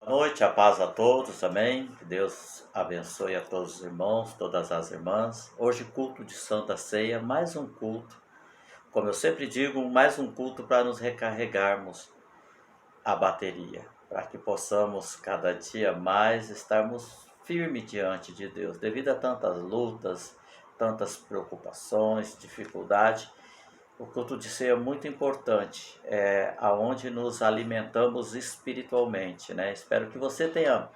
Boa noite, a paz a todos, amém. Que Deus abençoe a todos os irmãos, todas as irmãs. Hoje, culto de Santa Ceia, mais um culto. Como eu sempre digo, mais um culto para nos recarregarmos a bateria, para que possamos cada dia mais estarmos firmes diante de Deus, devido a tantas lutas, tantas preocupações, dificuldades. O culto de ceia é muito importante, é aonde nos alimentamos espiritualmente, né? Espero que você tenha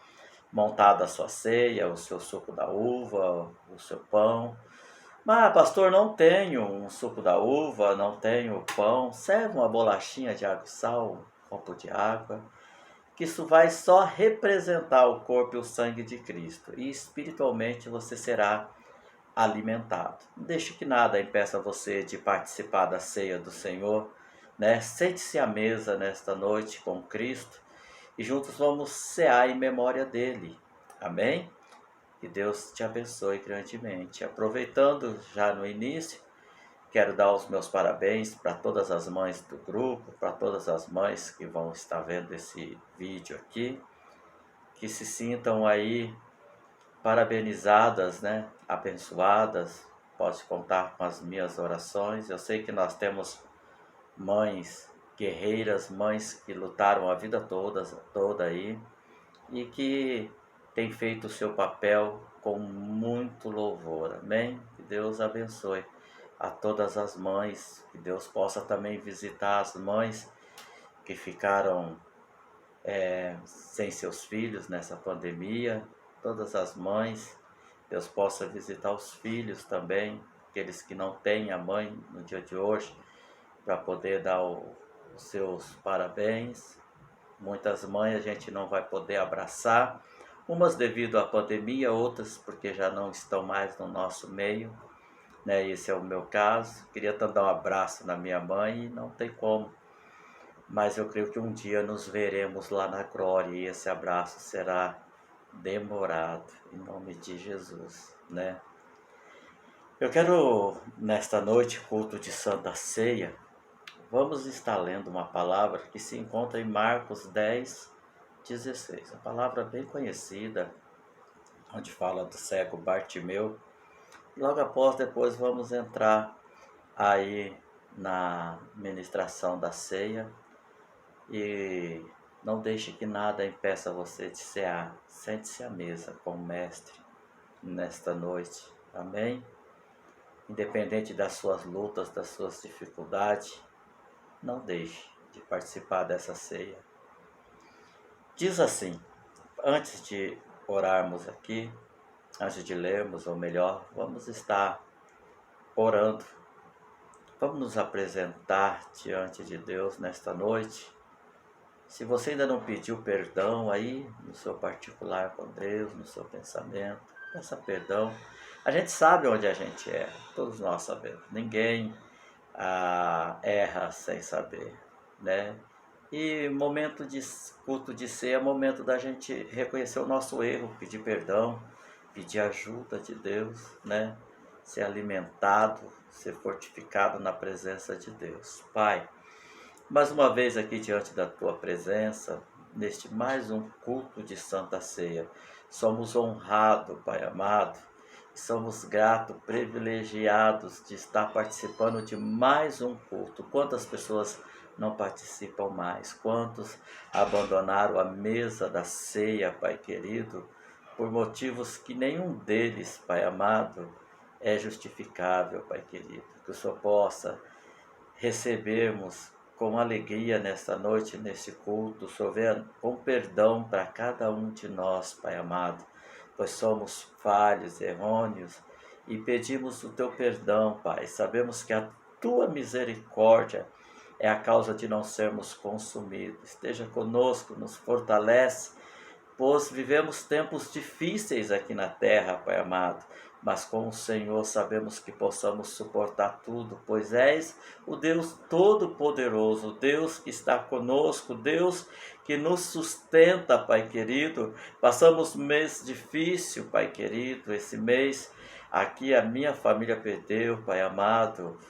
montado a sua ceia, o seu suco da uva, o seu pão. Mas, pastor, não tenho um suco da uva, não tenho pão. Serve uma bolachinha de água e sal, um copo de água, que isso vai só representar o corpo e o sangue de Cristo. E espiritualmente você será alimentado. Não deixe que nada impeça você de participar da ceia do Senhor, né? Sente-se à mesa nesta noite com Cristo e juntos vamos cear em memória dele. Amém? Que Deus te abençoe grandemente. Aproveitando já no início, quero dar os meus parabéns para todas as mães do grupo, para todas as mães que vão estar vendo esse vídeo aqui, que se sintam aí parabenizadas, né? Abençoadas. Pode contar com as minhas orações. Eu sei que nós temos mães guerreiras, mães que lutaram a vida toda aí e que têm feito o seu papel com muito louvor. Amém? Que Deus abençoe a todas as mães, que Deus possa também visitar as mães que ficaram sem seus filhos nessa pandemia, todas as mães, Deus possa visitar os filhos também, aqueles que não têm a mãe no dia de hoje, para poder dar os seus parabéns. Muitas mães a gente não vai poder abraçar, umas devido à pandemia, outras porque já não estão mais no nosso meio, né? Esse é o meu caso. Queria tanto dar um abraço na minha mãe e não tem como. Mas eu creio que um dia nos veremos lá na glória e esse abraço será demorado, em nome de Jesus, né? Eu quero, nesta noite, culto de Santa Ceia, vamos estar lendo uma palavra que se encontra em Marcos 10:16, uma palavra bem conhecida, onde fala do cego Bartimeu. Logo após, depois vamos entrar aí na ministração da ceia. E não deixe que nada impeça você de cear. Sente-se à mesa com o Mestre nesta noite. Amém? Independente das suas lutas, das suas dificuldades, não deixe de participar dessa ceia. Diz assim, antes de orarmos aqui, antes de lermos, ou melhor, vamos estar orando. Vamos nos apresentar diante de Deus nesta noite. Se você ainda não pediu perdão aí no seu particular com Deus, no seu pensamento, peça perdão. A gente sabe onde a gente é, todos nós sabemos. Ninguém erra sem saber, né? E momento de culto de ceia é momento da gente reconhecer o nosso erro, pedir perdão, pedir ajuda de Deus, né? Ser alimentado, ser fortificado na presença de Deus. Pai, mais uma vez aqui diante da tua presença, neste mais um culto de Santa Ceia, somos honrados, Pai amado, e somos gratos, privilegiados de estar participando de mais um culto. Quantas pessoas não participam mais? Quantos abandonaram a mesa da ceia, Pai querido, por motivos que nenhum deles, Pai amado, é justificável, Pai querido. Que o Senhor possa recebermos com alegria nesta noite, nesse culto, Senhor, com perdão para cada um de nós, Pai amado, pois somos falhos, errôneos, e pedimos o teu perdão, Pai. Sabemos que a tua misericórdia é a causa de não sermos consumidos. Esteja conosco, nos fortalece, pois vivemos tempos difíceis aqui na terra, Pai amado, mas com o Senhor sabemos que possamos suportar tudo, pois és o Deus Todo-Poderoso, Deus que está conosco, Deus que nos sustenta, Pai querido. Passamos um mês difícil, Pai querido, esse mês aqui a minha família perdeu, Pai amado,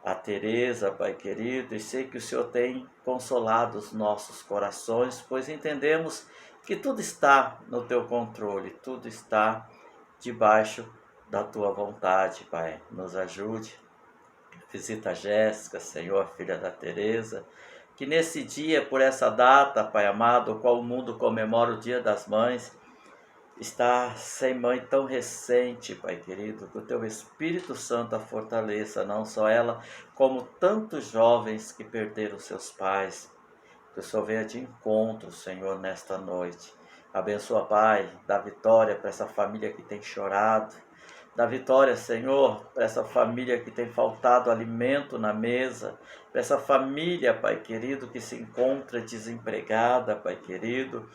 a Teresa, Pai querido, e sei que o Senhor tem consolado os nossos corações, pois entendemos que tudo está no teu controle, tudo está debaixo da tua vontade, Pai. Nos ajude. Visita a Jéssica, Senhor, filha da Teresa, que nesse dia, por essa data, Pai amado, o qual o mundo comemora o Dia das Mães, está sem mãe tão recente, Pai querido, que o Teu Espírito Santo a fortaleça, não só ela, como tantos jovens que perderam seus pais. Que o Senhor venha de encontro, Senhor, nesta noite. Abençoa, Pai, dá vitória para essa família que tem chorado. Dá vitória, Senhor, para essa família que tem faltado alimento na mesa. Para essa família, Pai querido, que se encontra desempregada, Pai querido.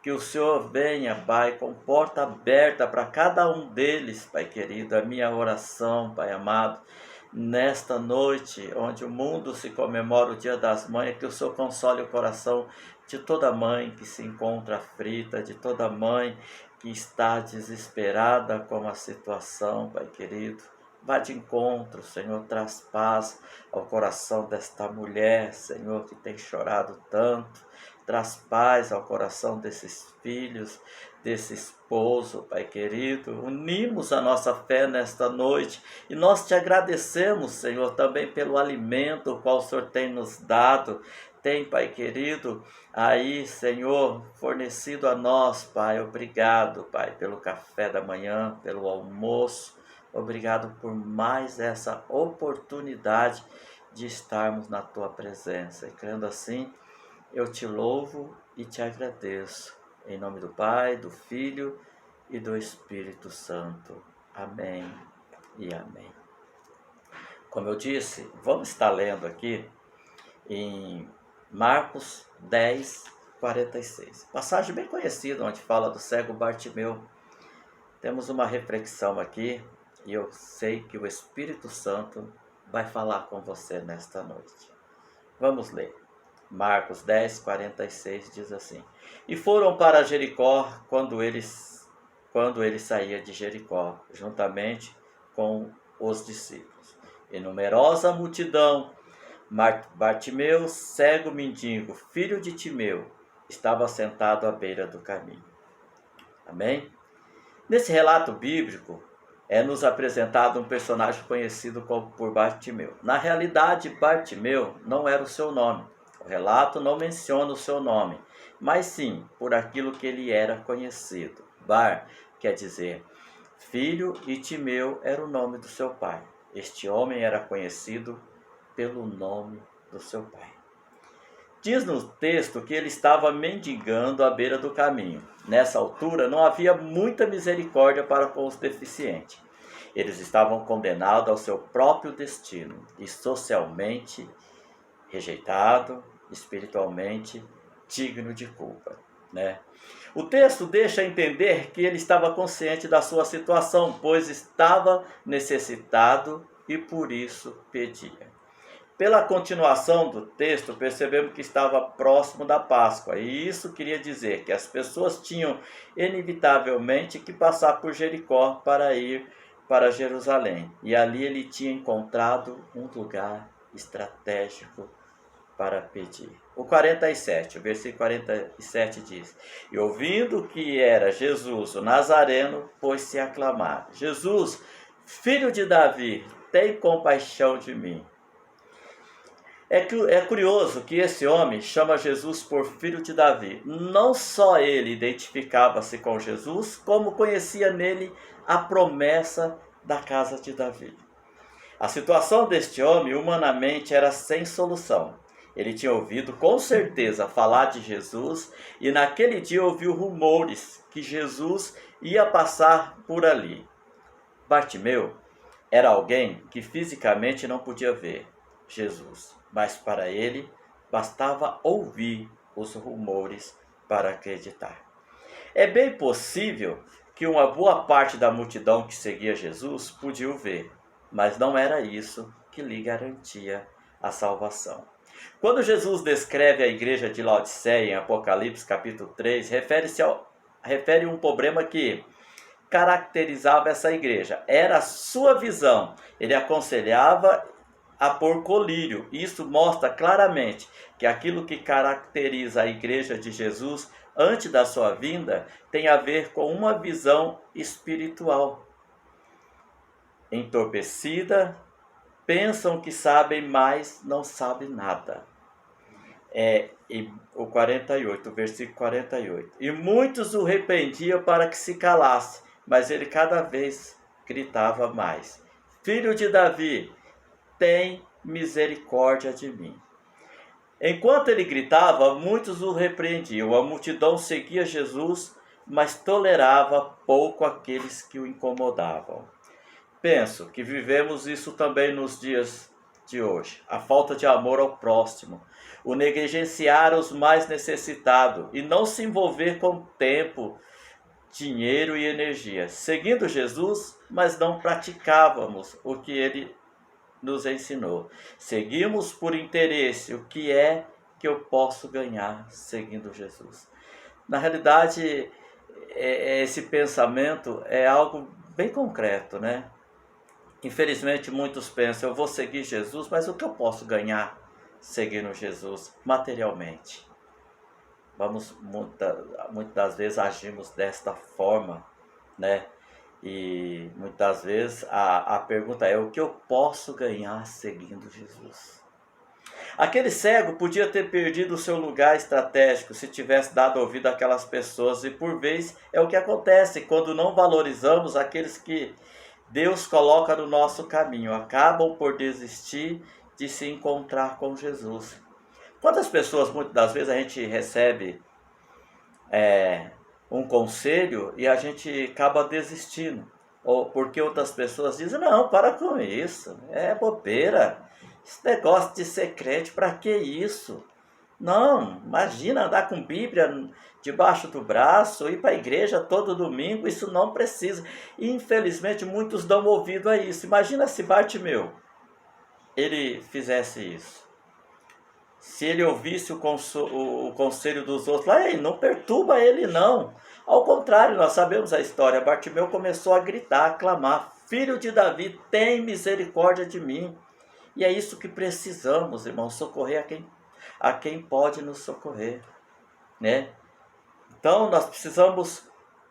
Que o Senhor venha, Pai, com porta aberta para cada um deles, Pai querido. A minha oração, Pai amado, nesta noite, onde o mundo se comemora o Dia das Mães, é que o Senhor console o coração de toda mãe que se encontra aflita, de toda mãe que está desesperada com a situação, Pai querido. Vá de encontro, Senhor, traz paz ao coração desta mulher, Senhor, que tem chorado tanto. Traz paz ao coração desses filhos, desse esposo, Pai querido. Unimos a nossa fé nesta noite e nós te agradecemos, Senhor, também pelo alimento o qual o Senhor tem nos dado. Tem, Pai querido, aí, Senhor, fornecido a nós, Pai. Obrigado, Pai, pelo café da manhã, pelo almoço. Obrigado por mais essa oportunidade de estarmos na Tua presença. E crendo assim, eu te louvo e te agradeço. Em nome do Pai, do Filho e do Espírito Santo. Amém e amém. Como eu disse, vamos estar lendo aqui em Marcos 10, 46. Passagem bem conhecida, onde fala do cego Bartimeu. Temos uma reflexão aqui e eu sei que o Espírito Santo vai falar com você nesta noite. Vamos ler. Marcos 10, 46 diz assim: E foram para Jericó quando ele saía de Jericó, juntamente com os discípulos. E numerosa multidão, Bartimeu, cego mendigo, filho de Timeu, estava sentado à beira do caminho. Amém? Nesse relato bíblico, nos apresentado um personagem conhecido por Bartimeu. Na realidade, Bartimeu não era o seu nome. O relato não menciona o seu nome, mas sim por aquilo que ele era conhecido. Bar quer dizer filho e Timeu era o nome do seu pai. Este homem era conhecido pelo nome do seu pai. Diz no texto que ele estava mendigando à beira do caminho. Nessa altura não havia muita misericórdia para com os deficientes. Eles estavam condenados ao seu próprio destino e socialmente rejeitado, espiritualmente digno de culpa, né? O texto deixa entender que ele estava consciente da sua situação, pois estava necessitado e por isso pedia. Pela continuação do texto, percebemos que estava próximo da Páscoa, e isso queria dizer que as pessoas tinham inevitavelmente que passar por Jericó para ir para Jerusalém, e ali ele tinha encontrado um lugar estratégico para pedir. O 47, o versículo 47 diz: E ouvindo que era Jesus, o Nazareno, pôs-se a clamar: Jesus, filho de Davi, tem compaixão de mim. É curioso que esse homem chama Jesus por filho de Davi. Não só ele identificava-se com Jesus, como conhecia nele a promessa da casa de Davi. A situação deste homem, humanamente, era sem solução. Ele tinha ouvido com certeza falar de Jesus e naquele dia ouviu rumores que Jesus ia passar por ali. Bartimeu era alguém que fisicamente não podia ver Jesus, mas para ele bastava ouvir os rumores para acreditar. É bem possível que uma boa parte da multidão que seguia Jesus podia o ver, mas não era isso que lhe garantia a salvação. Quando Jesus descreve a igreja de Laodiceia em Apocalipse capítulo 3, refere um problema que caracterizava essa igreja. Era a sua visão. Ele aconselhava a pôr colírio. Isso mostra claramente que aquilo que caracteriza a igreja de Jesus antes da sua vinda tem a ver com uma visão espiritual. Entorpecida, pensam que sabem, mas não sabem nada. O 48, o versículo 48. E muitos o repreendiam para que se calasse, mas ele cada vez gritava mais: Filho de Davi, tem misericórdia de mim. Enquanto ele gritava, muitos o repreendiam. A multidão seguia Jesus, mas tolerava pouco aqueles que o incomodavam. Penso que vivemos isso também nos dias de hoje. A falta de amor ao próximo, o negligenciar os mais necessitados e não se envolver com tempo, dinheiro e energia. Seguindo Jesus, mas não praticávamos o que ele nos ensinou. Seguimos por interesse. O que é que eu posso ganhar seguindo Jesus? Na realidade, esse pensamento é algo bem concreto, né? Infelizmente, muitos pensam, eu vou seguir Jesus, mas o que eu posso ganhar seguindo Jesus materialmente? Muitas das vezes agimos desta forma, né? E muitas vezes a pergunta é, o que eu posso ganhar seguindo Jesus? Aquele cego podia ter perdido o seu lugar estratégico se tivesse dado ouvido àquelas pessoas, e por vezes é o que acontece quando não valorizamos aqueles que Deus coloca no nosso caminho, acabam por desistir de se encontrar com Jesus. Quantas pessoas, muitas das vezes, a gente recebe um conselho e a gente acaba desistindo, ou porque outras pessoas dizem, não, para com isso, é bobeira, esse negócio de ser crente, para que isso? Não, imagina andar com Bíblia debaixo do braço, ir para a igreja todo domingo, isso não precisa. E, infelizmente, muitos dão ouvido a isso. Imagina se Bartimeu, ele fizesse isso. Se ele ouvisse o conselho dos outros, não perturba ele não. Ao contrário, nós sabemos a história. Bartimeu começou a gritar, a clamar, Filho de Davi, tem misericórdia de mim. E é isso que precisamos, irmãos, socorrer a quem pode nos socorrer, né? Então nós precisamos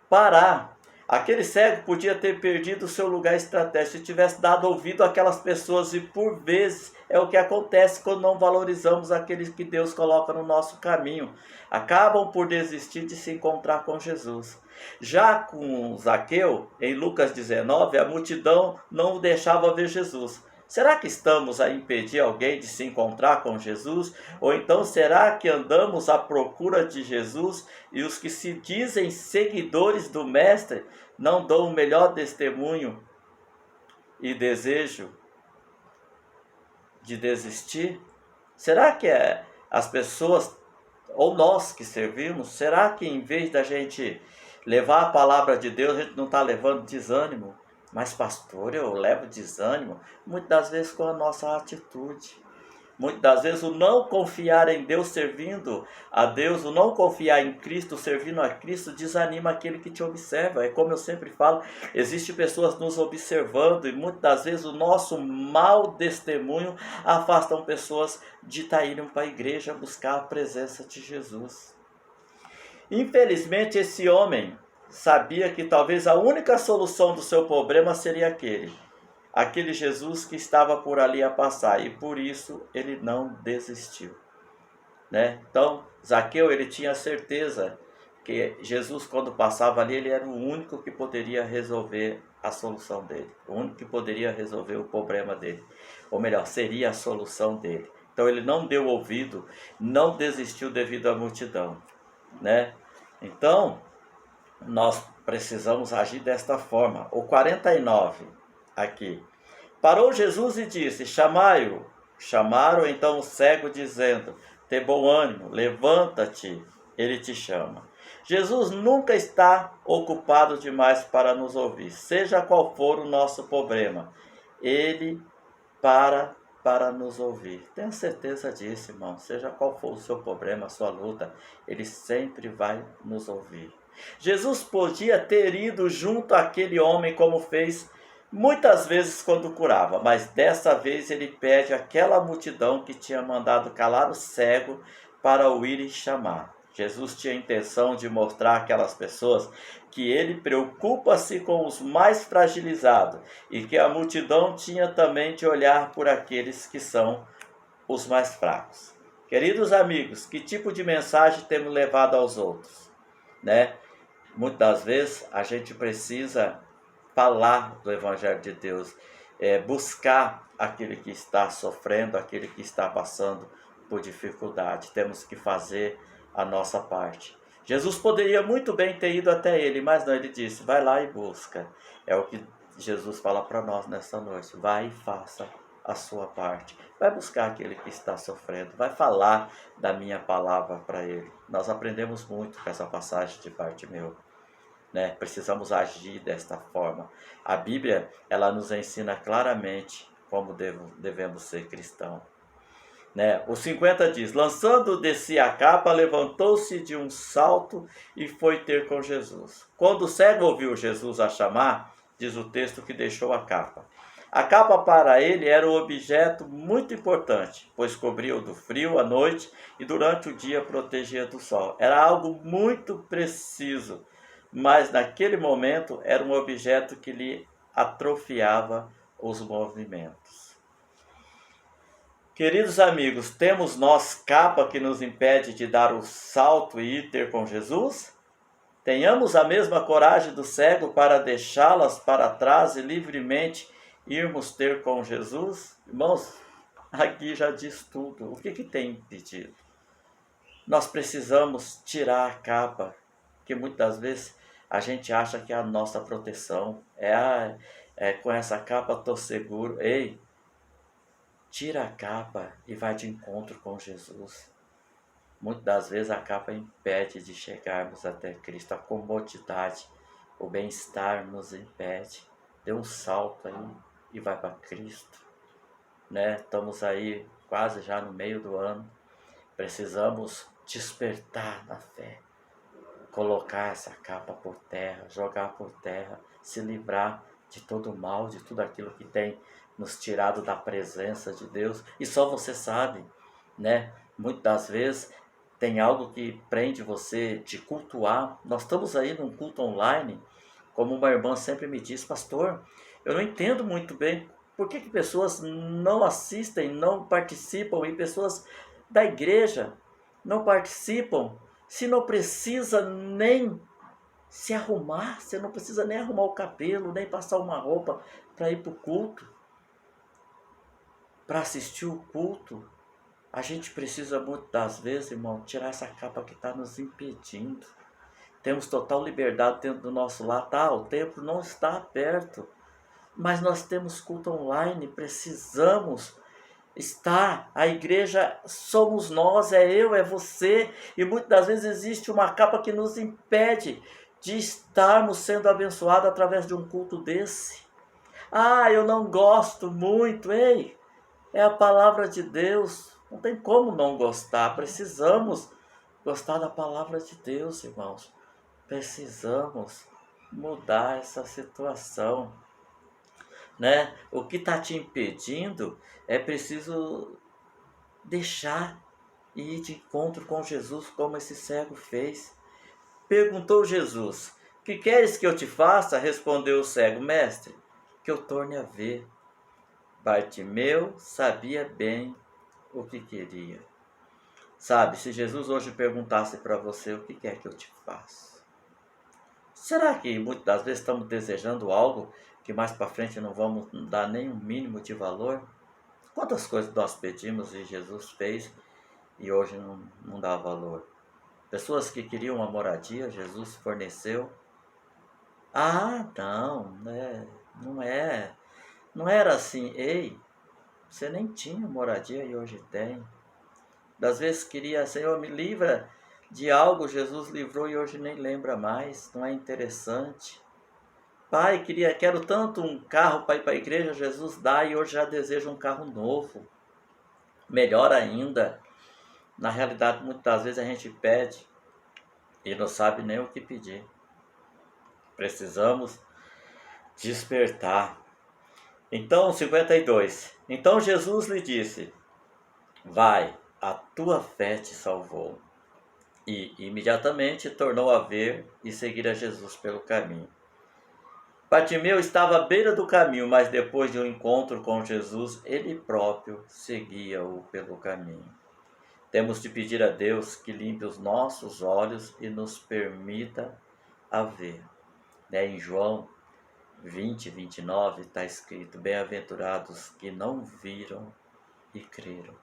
parar. Aquele cego podia ter perdido o seu lugar estratégico se tivesse dado ouvido àquelas pessoas, e por vezes é o que acontece quando não valorizamos aqueles que Deus coloca no nosso caminho. Acabam por desistir de se encontrar com Jesus. Já com Zaqueu, em Lucas 19, a multidão não o deixava ver Jesus. Será que estamos a impedir alguém de se encontrar com Jesus? Ou então será que andamos à procura de Jesus e os que se dizem seguidores do Mestre não dão o melhor testemunho e desejo de desistir? Será que as pessoas, ou nós que servimos, será que em vez da gente levar a palavra de Deus, a gente não está levando desânimo? Mas pastor, eu levo desânimo, muitas das vezes com a nossa atitude. Muitas das vezes o não confiar em Deus servindo a Deus, o não confiar em Cristo servindo a Cristo, desanima aquele que te observa. É como eu sempre falo, existem pessoas nos observando e muitas das vezes o nosso mau testemunho afastam pessoas de irem para a igreja buscar a presença de Jesus. Infelizmente esse homem sabia que talvez a única solução do seu problema seria aquele Jesus que estava por ali a passar, e por isso ele não desistiu, né? Então Zaqueu, ele tinha certeza que Jesus, quando passava ali, ele era o único que poderia resolver a solução dele, o único que poderia resolver o problema dele, ou melhor, seria a solução dele. Então ele não deu ouvido, não desistiu devido à multidão, né? Então nós precisamos agir desta forma. O 49 aqui. Parou Jesus e disse, chamai-o. Chamaram então o cego dizendo, tem bom ânimo, levanta-te, ele te chama. Jesus nunca está ocupado demais para nos ouvir, seja qual for o nosso problema. Ele para nos ouvir. Tenha certeza disso, irmão. Seja qual for o seu problema, a sua luta, ele sempre vai nos ouvir. Jesus podia ter ido junto àquele homem como fez muitas vezes quando curava, mas dessa vez ele pede àquela multidão que tinha mandado calar o cego para o ir e chamar. Jesus tinha a intenção de mostrar àquelas pessoas que ele preocupa-se com os mais fragilizados e que a multidão tinha também de olhar por aqueles que são os mais fracos. Queridos amigos, que tipo de mensagem temos levado aos outros, né? Muitas vezes a gente precisa falar do Evangelho de Deus, buscar aquele que está sofrendo, aquele que está passando por dificuldade. Temos que fazer a nossa parte. Jesus poderia muito bem ter ido até ele, mas não, ele disse, vai lá e busca. É o que Jesus fala para nós nessa noite, vai e faça a sua parte. Vai buscar aquele que está sofrendo, vai falar da minha palavra para ele. Nós aprendemos muito com essa passagem de Bartimeu, né? Precisamos agir desta forma. A Bíblia, ela nos ensina claramente como devemos ser cristãos, né? O 50 diz, lançando de si a capa, levantou-se de um salto e foi ter com Jesus. Quando o cego ouviu Jesus a chamar, diz o texto que deixou a capa. A capa para ele era um objeto muito importante, pois cobria-o do frio à noite e durante o dia protegia do sol. Era algo muito preciso, mas naquele momento era um objeto que lhe atrofiava os movimentos. Queridos amigos, temos nós capa que nos impede de dar o salto e ir ter com Jesus? Tenhamos a mesma coragem do cego para deixá-las para trás e livremente irmos ter com Jesus? Irmãos, aqui já diz tudo. O que tem impedido? Nós precisamos tirar a capa, que muitas vezes a gente acha que é a nossa proteção. Com essa capa estou seguro. Ei, tira a capa e vai de encontro com Jesus. Muitas das vezes a capa impede de chegarmos até Cristo. A comodidade, o bem-estar nos impede. Dê um salto aí e vai para Cristo, né? Estamos aí quase já no meio do ano. Precisamos despertar na fé. Colocar essa capa por terra, jogar por terra, se livrar de todo o mal, de tudo aquilo que tem nos tirado da presença de Deus. E só você sabe, né? Muitas das vezes tem algo que prende você de cultuar. Nós estamos aí num culto online, como uma irmã sempre me diz, pastor, eu não entendo muito bem por que pessoas não assistem, não participam, e pessoas da igreja não participam, se não precisa nem se arrumar, você não precisa nem arrumar o cabelo, nem passar uma roupa para ir para o culto, para assistir o culto. A gente precisa muitas das vezes, irmão, tirar essa capa que está nos impedindo. Temos total liberdade dentro do nosso lar, tá? O templo não está perto, mas nós temos culto online, precisamos estar. A igreja somos nós, é eu, é você, e muitas das vezes existe uma capa que nos impede de estarmos sendo abençoados através de um culto desse. Ah, eu não gosto muito, ei, é a palavra de Deus, não tem como não gostar, precisamos gostar da palavra de Deus, irmãos. Precisamos mudar essa situação, né? O que está te impedindo é preciso deixar e ir de encontro com Jesus, como esse cego fez. Perguntou Jesus, que queres que eu te faça? Respondeu o cego, mestre, que eu torne a ver. Bartimeu sabia bem o que queria. Sabe, se Jesus hoje perguntasse para você, o que quer que eu te faça? Será que muitas das vezes estamos desejando algo que mais para frente não vamos dar nem um mínimo de valor? Quantas coisas nós pedimos e Jesus fez e hoje não dá valor? Pessoas que queriam uma moradia, Jesus forneceu. Ah, não, né? Não era assim. Ei, você nem tinha moradia e hoje tem. Das vezes queria, Senhor, me livra de algo, Jesus livrou e hoje nem lembra mais. Não é interessante? Pai, quero tanto um carro para ir para a igreja, Jesus dá e hoje já desejo um carro novo. Melhor ainda, na realidade muitas vezes a gente pede e não sabe nem o que pedir. Precisamos despertar. Então, 52. Então Jesus lhe disse, vai, a tua fé te salvou. E imediatamente tornou a ver e seguir a Jesus pelo caminho. Bartimeu estava à beira do caminho, mas depois de um encontro com Jesus, ele próprio seguia-o pelo caminho. Temos de pedir a Deus que limpe os nossos olhos e nos permita a ver. Em João 20:29 está escrito: bem-aventurados que não viram e creram.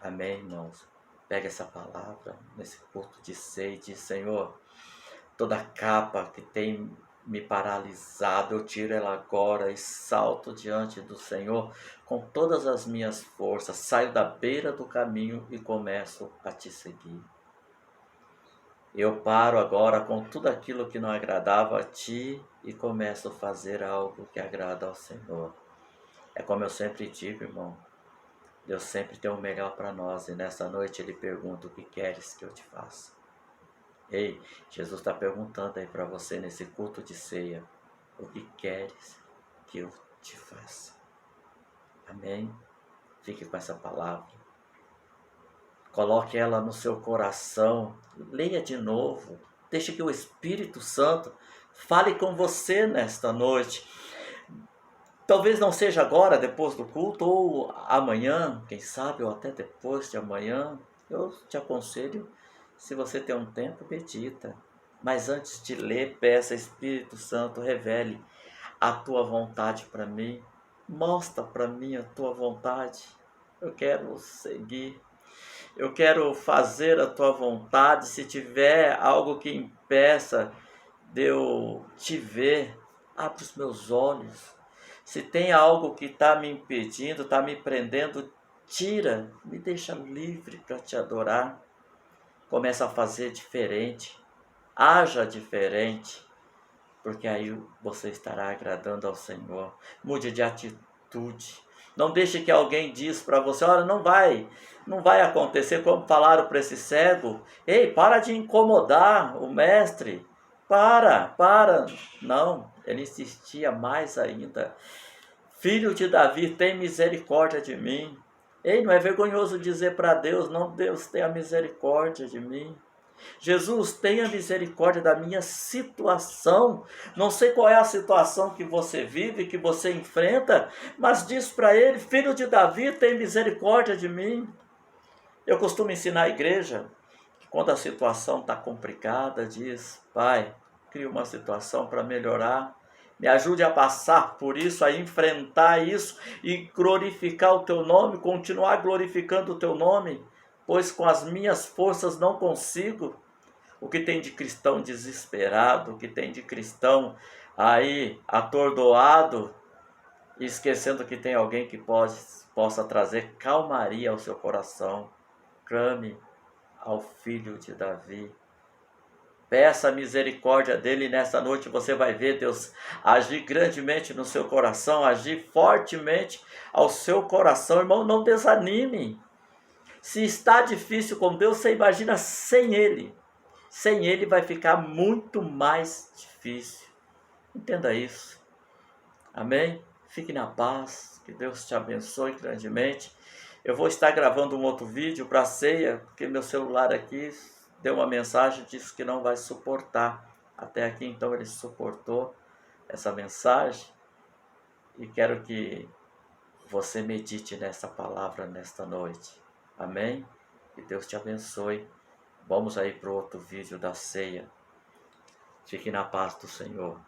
Amém, irmãos? Pega essa palavra nesse culto de ceia e diz: Senhor, toda capa que tem me paralisado, eu tiro ela agora e salto diante do Senhor com todas as minhas forças, saio da beira do caminho e começo a te seguir. Eu paro agora com tudo aquilo que não agradava a ti e começo a fazer algo que agrada ao Senhor. É como eu sempre digo, irmão, Deus sempre tem o melhor para nós e nessa noite Ele pergunta: o que queres que eu te faça? Ei, Jesus está perguntando aí para você nesse culto de ceia: o que queres que eu te faça? Amém? Fique com essa palavra. Coloque ela no seu coração. Leia de novo. Deixe que o Espírito Santo fale com você nesta noite. Talvez não seja agora, depois do culto, ou amanhã, quem sabe, ou até depois de amanhã. Eu te aconselho, se você tem um tempo, medita. Mas antes de ler, peça: Espírito Santo, revele a tua vontade para mim. Mostra para mim a tua vontade. Eu quero seguir. Eu quero fazer a tua vontade. Se tiver algo que impeça de eu te ver, abre os meus olhos. Se tem algo que está me impedindo, está me prendendo, tira, me deixa livre para te adorar. Começa a fazer diferente, haja diferente, porque aí você estará agradando ao Senhor. Mude de atitude. Não deixe que alguém diz para você: olha, não vai acontecer como falaram para esse cego. Ei, para de incomodar o mestre. Para. Não, ele insistia mais ainda: Filho de Davi, tem misericórdia de mim. Ei, não é vergonhoso dizer para Deus: não, Deus, tenha misericórdia de mim. Jesus, tenha misericórdia da minha situação. Não sei qual é a situação que você vive, que você enfrenta, mas diz para ele: Filho de Davi, tem misericórdia de mim. Eu costumo ensinar a igreja que quando a situação está complicada, diz: Pai, cria uma situação para melhorar. Me ajude a passar por isso, a enfrentar isso e glorificar o teu nome, continuar glorificando o teu nome, pois com as minhas forças não consigo. O que tem de cristão desesperado, o que tem de cristão aí atordoado, esquecendo que tem alguém que possa trazer calmaria ao seu coração. Clame ao Filho de Davi. Peça a misericórdia dele. Nessa noite você vai ver Deus agir grandemente no seu coração, agir fortemente ao seu coração. Irmão, não desanime. Se está difícil com Deus, você imagina sem Ele. Sem Ele vai ficar muito mais difícil. Entenda isso. Amém? Fique na paz. Que Deus te abençoe grandemente. Eu vou estar gravando um outro vídeo para a ceia, porque meu celular aqui deu uma mensagem, disse que não vai suportar. Até aqui então ele suportou essa mensagem. E quero que você medite nessa palavra nesta noite. Amém? Que Deus te abençoe. Vamos aí para o outro vídeo da ceia. Fique na paz do Senhor.